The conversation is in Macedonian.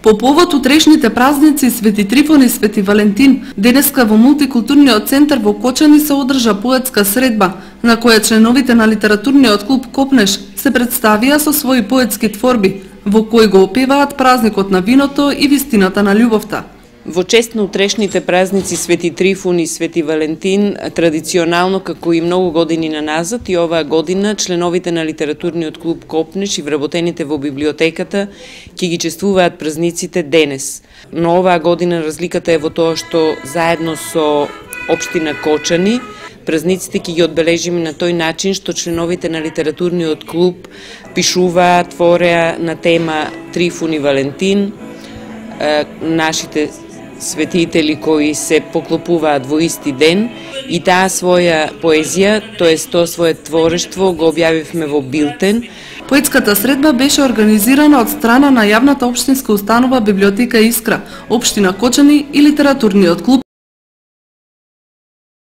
По повод утрешните празници Свети Трифон и Свети Валентин, денеска во мултикултурниот центар во Кочани се одржа поетска средба, на која членовите на литературниот клуб Копнеш се представија со своји поетски творби, во кои го опеваат празникот на виното и вистината на љубовта. Во чест на утрешните празници Свети Трифон и Свети Валентин, традиционално како и многу години наназад и оваа година членовите на литературниот клуб Копнеш и вработените во библиотеката ќе ги чествуваат празниците денес. Но оваа година разликата е во тоа што заедно со општина Кочани празниците ќе ги одбележиме на тој начин што членовите на литературниот клуб пишуваат, твореа на тема Трифон и Валентин, нашите светители кои се поклопуваат во исти ден, и таа своја поезија, тоест тоа свое творештво го објавивме во билтен. Поетската средба беше организирана од страна на јавната општинска установа Библиотека Искра, општина Кочани и литературниот клуб